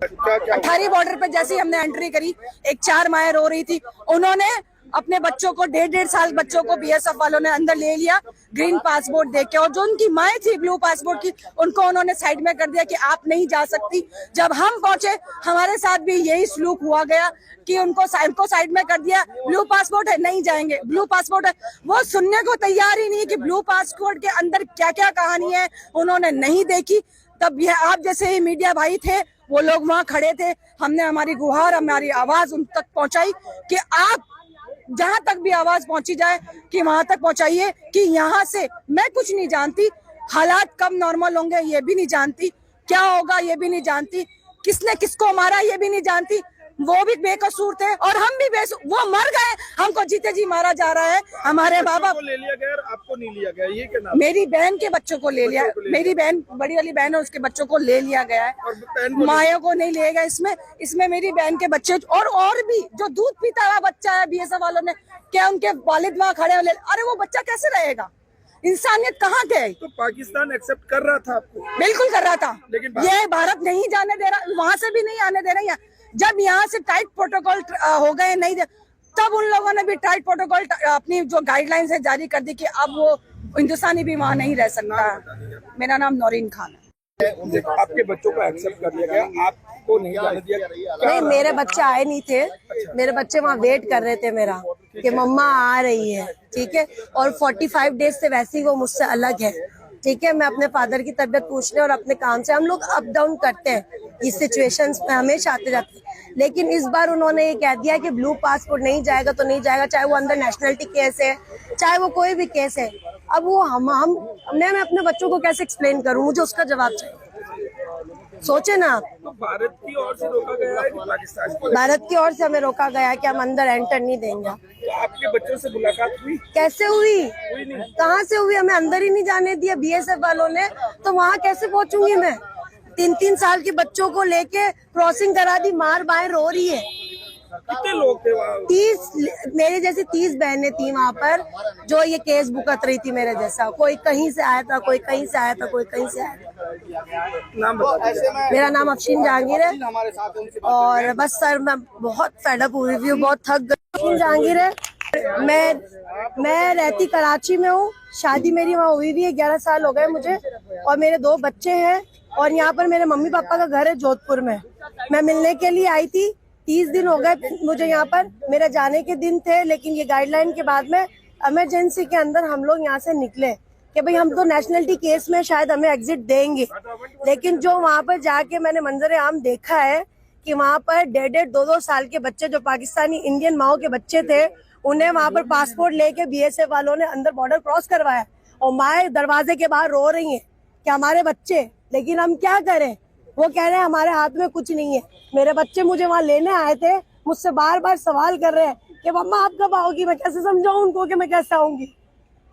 अठारी border पे जैसे ही हमने एंट्री करी, एक 4 माएँ रो रही थी, उन्होंने अपने बच्चों को 1.5 साल बच्चों को बीएसएफ वालों ने अंदर ले लिया ग्रीन पासपोर्ट देख के, और जो उनकी माएँ थी ब्लू पासपोर्ट की, उनको उन्होंने साइड में कर दिया कि आप नहीं जा सकती। जब हम पहुंचे हमारे साथ भी यही सलूक हुआ गया कि उनको साइड में कर दिया, ब्लू पासपोर्ट है नहीं जाएंगे, ब्लू पासपोर्ट है। वो सुनने को तैयार ही नहीं कि ब्लू पासपोर्ट के अंदर क्या क्या कहानी है, उन्होंने नहीं देखी। तब यह आप जैसे ही मीडिया भाई थे, वो लोग वहाँ खड़े थे, हमने हमारी गुहार, हमारी आवाज उन तक पहुंचाई कि आप जहां तक भी आवाज पहुंची जाए कि वहां तक पहुंचाइए कि यहाँ से मैं कुछ नहीं जानती, हालात कब नॉर्मल होंगे ये भी नहीं जानती, क्या होगा ये भी नहीं जानती, किसने किसको मारा ये भी नहीं जानती। वो भी बेकसूर थे और हम भी वो मर गए, हमको जीते जी मारा जा रहा है। हमारे बाबा को ले लिया गया और आपको नहीं लिया गया, ये क्या नाम? मेरी बहन के बच्चों को ले लिया, मेरी बहन बड़ी वाली बहन है, उसके बच्चों को ले लिया गया है, माया को नहीं लिया गया। इसमें मेरी बहन के बच्चे और भी जो दूध पीता हुआ बच्चा है, बीएसएफ वालों ने क्या उनके वालिद वहाँ खड़े हो, अरे वो बच्चा कैसे रहेगा? इंसानियत कहाँ गई? तो पाकिस्तान एक्सेप्ट कर रहा था आपको? बिल्कुल कर रहा था, लेकिन ये भारत नहीं जाने दे रहा, वहां से भी नहीं आने दे रहा। जब यहाँ से टाइट प्रोटोकॉल हो गए नहीं तब उन लोगों ने भी टाइट प्रोटोकॉल अपनी जो गाइडलाइंस है जारी कर दी कि अब वो हिंदुस्तानी भी वहाँ नहीं रह सकता। मेरा नाम नौरीन खान है। आपके बच्चों को एक्सेप्ट कर लिया गया, आपको नहीं जाने दिया? नहीं, मेरे बच्चे आए नहीं थे, मेरे बच्चे वहाँ वेट कर रहे थे मेरा कि मम्मा आ रही है, ठीक है। और 45 डेज से वैसे ही वो मुझसे अलग है, ठीक है। मैं अपने फादर की तबीयत पूछने और अपने काम से, हम लोग अप डाउन करते हैं इस सिचुएशंस में, हमेशा आते जाते हैं। लेकिन इस बार उन्होंने ये कह दिया कि ब्लू पासपोर्ट नहीं जाएगा तो नहीं जाएगा, चाहे वो अंदर नेशनलिटी केस है, चाहे वो कोई भी केस है। अब वो मैं अपने बच्चों को कैसे एक्सप्लेन करूं, मुझे उसका जवाब चाहिए। सोचे ना, तो भारत की ओर से रोका गया है कि पाकिस्तान की? भारत की ओर से हमें रोका गया है कि हम अंदर एंटर नहीं देंगे। तो आपके बच्चों से मुलाकात हुई? कैसे हुई? कहाँ से हुई? हमें अंदर ही नहीं जाने दिया बीएसएफ वालों ने, तो वहाँ कैसे पहुँचूंगी मैं? 3-3 साल के बच्चों को लेके क्रॉसिंग करा दी, मार बाएं रो रही है। कितने लोग थे वहाँ? 30, मेरे जैसी 30 बहनें थी वहाँ पर जो ये केस बुकत रही थी मेरे जैसा। कोई कहीं से आया था, कोई कहीं से आया था, कोई कहीं से आया था। नाम बताओ। मेरा नाम अफशीन जहांगीर है और बस सर मैं बहुत फेडअप हुई हुई हूँ, बहुत थक गई। अफशीन जहांगीर है, मैं रहती कराची में हूँ, शादी मेरी वहाँ हुई हुई है, 11 साल हो गए मुझे, और मेरे 2 बच्चे हैं। और यहाँ पर मेरे मम्मी पापा का घर है जोधपुर में। मैं मिलने के लिए आई थी, 30 दिन हो गए मुझे यहाँ पर, मेरे जाने के दिन थे, लेकिन ये गाइडलाइन के बाद में इमरजेंसी के अंदर हम लोग यहाँ से निकले कि भाई हम तो नेशनलिटी केस में शायद हमें एग्जिट देंगे। लेकिन जो वहाँ पर जाके मैंने मंजर आम देखा है कि वहाँ पर 1.5-2 साल के बच्चे जो पाकिस्तानी इंडियन माओ के बच्चे थे, उन्हें वहाँ पर पासपोर्ट लेके बीएसएफ वालों ने अंदर बॉर्डर क्रॉस करवाया और माए दरवाजे के बाहर रो रही हैं कि हमारे बच्चे। लेकिन हम क्या करें? वो कह रहे हैं हमारे हाथ में कुछ नहीं है। मेरे बच्चे मुझे वहाँ लेने आए थे, मुझसे बार बार सवाल कर रहे हैं कि मम्मा आप कब आओगी। मैं कैसे समझाऊं उनको कि मैं कैसे आऊंगी?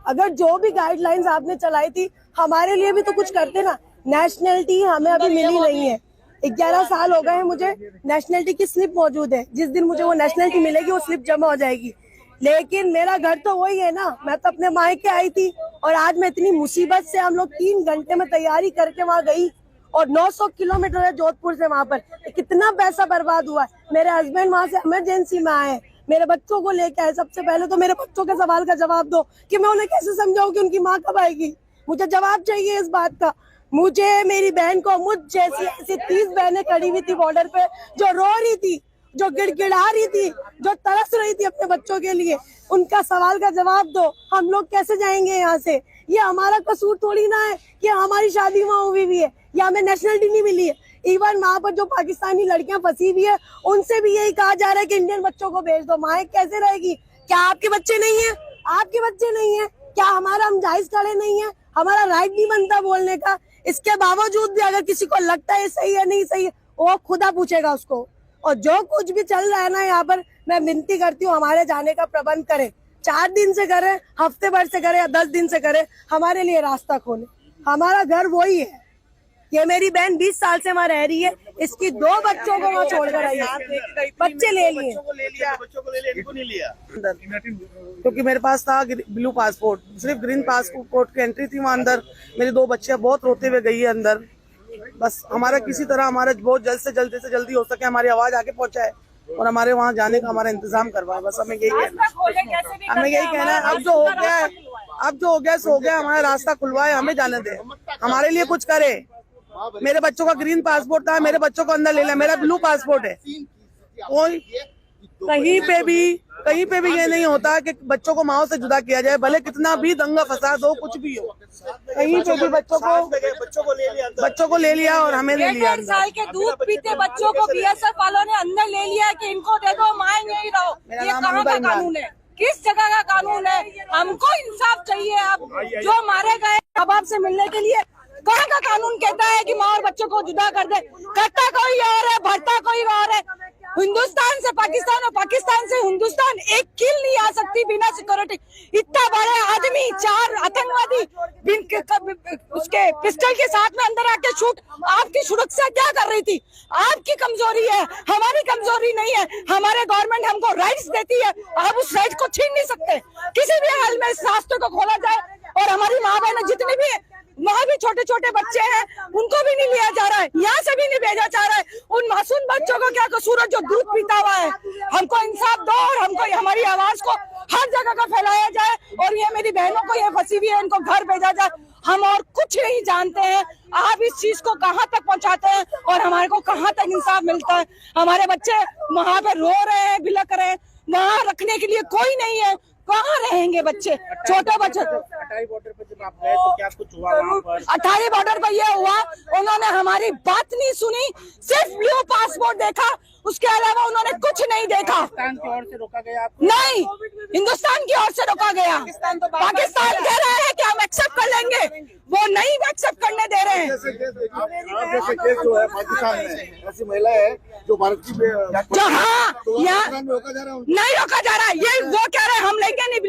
अगर जो भी गाइडलाइंस आपने चलाई थी हमारे लिए भी तो कुछ करते ना। नेशनलिटी हमें अभी मिली नहीं है, 11 साल हो गए हैं मुझे। नेशनलिटी की स्लिप मौजूद है, जिस दिन मुझे वो नेशनलिटी मिलेगी वो स्लिप जमा हो जाएगी। लेकिन मेरा घर तो वही है ना, मैं तो अपने मायके आई थी और आज मैं इतनी मुसीबत से, हम लोग 3 घंटे में तैयारी करके वहाँ गई और 900 किलोमीटर है जोधपुर से वहाँ पर। कितना पैसा बर्बाद हुआ है। मेरे हस्बैंड वहाँ से इमरजेंसी में आए, मेरे बच्चों को लेके आए। सबसे पहले तो मेरे बच्चों के सवाल का जवाब दो कि मैं उन्हें कैसे समझाऊं कि उनकी माँ कब आएगी। मुझे जवाब चाहिए इस बात का। मुझे, मेरी बहन को, मुझ जैसी ऐसी 30 बहनें खड़ी हुई थी बॉर्डर पे जो रो रही थी, जो गिड़गिड़ा रही थी, जो तरस रही थी अपने बच्चों के लिए। उनका सवाल का जवाब दो। हम लोग कैसे जाएंगे यहाँ से? ये हमारा कसूर थोड़ी ना है कि हमारी शादी वहाँ हुई है या हमें नेशनलिटी नहीं मिली है। इवन वहाँ पर जो पाकिस्तानी लड़कियां फंसी हुई है उनसे भी यही कहा जा रहा है कि इंडियन बच्चों को भेज दो। माँ कैसे रहेगी? क्या आपके बच्चे नहीं है? आपके बच्चे नहीं है क्या? हमारा हम जायज खड़े नहीं है? हमारा राइट नहीं बनता बोलने का? इसके बावजूद भी अगर किसी को लगता है सही है नहीं सही है, वो खुदा पूछेगा उसको। और जो कुछ भी चल रहा है ना यहाँ पर, मैं विनती करती हूँ हमारे जाने का प्रबंध करें। 4 दिन से करें, हफ्ते भर से करें या 10 दिन से करें, हमारे लिए रास्ता खोले। हमारा घर वही है। ये मेरी बहन 20 साल से वहाँ रह रही है, इसकी 2 बच्चों को वहाँ छोड़कर आई है। बच्चे ले लिए, बच्चों को ले लिया, इनको नहीं लिया क्योंकि मेरे पास था ब्लू पासपोर्ट, सिर्फ ग्रीन पासपोर्ट की एंट्री थी वहाँ अंदर। मेरी 2 बच्चियां बहुत रोते हुए गई है अंदर। बस हमारा किसी तरह हमारा बहुत जल्द से जल्दी हो सके हमारी आवाज आगे पहुंचाए और हमारे वहाँ जाने का हमारा इंतजाम करवाए। बस हमें यही कहना है, हमें यही कहना है। अब जो हो गया है, अब जो हो गया सो हो गया, हमारा रास्ता खुलवाए, हमें जाने दे, हमारे लिए कुछ करे। मेरे बच्चों का ग्रीन पासपोर्ट था, मेरे बच्चों को अंदर ले लिया, मेरा ब्लू पासपोर्ट है। कोई कहीं पे भी ये नहीं होता कि बच्चों को माँ से जुदा किया जाए, भले कितना भी दंगा फसाद हो, कुछ भी हो, कहीं पे भी बच्चों को ले लिया और हमें ले लिया। 1.5 साल के दूध पीते बच्चों को बीएसएफ वालों ने अंदर ले लिया कि इनको दे दो, माँ यहीं रहो। ये कहाँ का कानून है? किस जगह का कानून है? हमको इंसाफ चाहिए। अब जो मारे गए माँ बाप से मिलने के लिए कहाँ का कानून कहता है कि माँ और बच्चों को जुदा कर दे? करता कोई और है, भरता कोई और है। हिंदुस्तान से पाकिस्तान और पाकिस्तान से हिंदुस्तान एक किल नहीं आ सकती बिना सिक्योरिटी। इतना बड़े आदमी, 4 आतंकवादी उसके पिस्टल के साथ में अंदर आके शूट, आपकी सुरक्षा क्या कर रही थी? आपकी कमजोरी है, हमारी कमजोरी नहीं है। हमारे गवर्नमेंट हमको राइट्स देती है, आप उस राइट को छीन नहीं सकते। किसी भी हाल में इस रास्ते को खोला जाए और हमारी माँ बहन जितने भी वहाँ भी छोटे छोटे बच्चे हैं, उनको भी नहीं लिया जा रहा है, यहाँ से भी नहीं भेजा जा रहा है। उन मासूम बच्चों को क्या कसूर है जो दूध पीता हुआ है? हमको इंसाफ दो और हमको हमारी आवाज को हर जगह का फैलाया जाए और ये मेरी बहनों को ये फंसी हुई है, इनको घर भेजा जाए। हम और कुछ नहीं जानते हैं, आप इस चीज को कहाँ तक पहुँचाते हैं और हमारे को कहाँ तक इंसाफ मिलता है? हमारे बच्चे वहाँ पे रो रहे हैं, बिलक रहे हैं, वहाँ रखने के लिए कोई नहीं है। कहाँ रहेंगे बच्चे, छोटे बच्चे? अटारी बॉर्डर पर जब आप गए तो क्या कुछ हुआ वहाँ पर? अटारी बॉर्डर पर यह हुआ, उन्होंने हमारी बात नहीं सुनी, सिर्फ ब्लू पासपोर्ट देखा, उसके अलावा उन्होंने कुछ नहीं देखा। पाकिस्तान की ओर से रोका गया आपको? नहीं, हिंदुस्तान की ओर से रोका गया। पाकिस्तान कह रहे हैं कि हम एक्सेप्ट कर लेंगे, वो नहीं एक्सेप्ट करने दे रहे हैं। जैसे केस जो है पाकिस्तान में, ऐसी महिला है जो भारत की जो हाँ यहाँ रोका जा रहा है, नहीं रोका जा रहा है। ये वो कह रहे हैं हम लेंगे नहीं,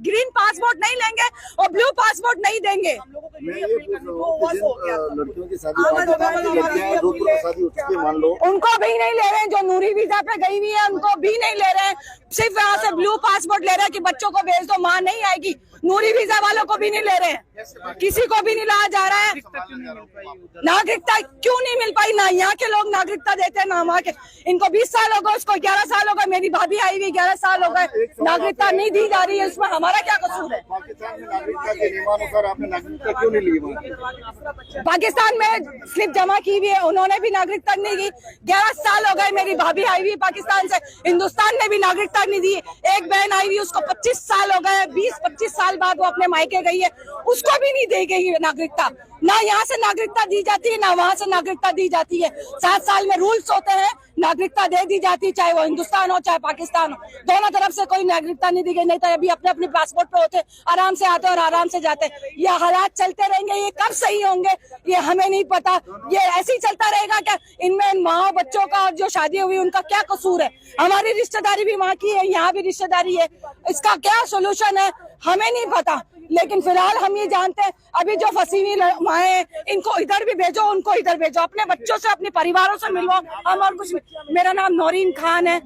ग्रीन पासपोर्ट नहीं लेंगे और ब्लू पासपोर्ट नहीं देंगे। मैं ये पूछ रहा हूँ कि जिन लड़कियों की शादी पाकिस्तान की लड़कियां जोधपुर में शादी हो चुकी है, मान लो, उनको भी नहीं ले रहे हैं। जो नूरी वीजा पे गई हुई है उनको भी नहीं ले रहे हैं, सिर्फ यहाँ से ब्लू पासपोर्ट ले रहे हैं कि बच्चों को भेज दो, माँ नहीं आएगी। नूरी वीजा वालों को भी नहीं ले रहे हैं, किसी को भी नहीं लाया जा रहा है। नागरिकता क्यों नहीं मिल पाई? ना यहाँ के लोग नागरिकता देते हैं, ना वहाँ के। इनको 20 साल हो गए, उसको 11 साल हो गए। मेरी भाभी आई हुई 11 साल हो गए, नागरिकता नहीं दी जा रही है। इसमें हमारा क्या कसूर है? पाकिस्तान में नागरिकता के नियमानुसार आपने नागरिकता क्यों नहीं ली? पाकिस्तान में स्लिप जमा की हुई है, उन्होंने भी नागरिकता नहीं दी। 11 साल हो गए, मेरी भाभी आई हुई पाकिस्तान से, हिंदुस्तान ने भी नागरिकता नहीं दी। एक बहन आई हुई, उसको 25 साल हो गए, 20-25 साल बाद वो अपने मायके गई है, उसको भी नहीं दी गई नागरिकता। ना यहाँ से नागरिकता दी जाती है, ना वहाँ से नागरिकता दी जाती है। 7 साल में रूल्स होते हैं, नागरिकता दे दी जाती है, चाहे वो हिंदुस्तान हो चाहे पाकिस्तान हो, दोनों तरफ से कोई नागरिकता नहीं दी गई। नहीं तो अभी अपने अपने पासपोर्ट पे होते, आराम से आते और आराम से जाते। ये हालात चलते रहेंगे, ये कब सही होंगे ये हमें नहीं पता। ये ऐसे ही चलता रहेगा क्या? इनमें माँ बच्चों का जो शादी हुई उनका क्या कसूर है? हमारी रिश्तेदारी भी वहाँ की है, यहाँ भी रिश्तेदारी है, इसका क्या सोल्यूशन है हमें नहीं पता। लेकिन फिलहाल हम ये जानते हैं अभी जो फंसी हुई माएँ, इनको इधर भी भेजो, उनको इधर भेजो, अपने बच्चों से अपने परिवारों से मिलवाओ। हम और कुछ, मेरा नाम नौरीन खान है।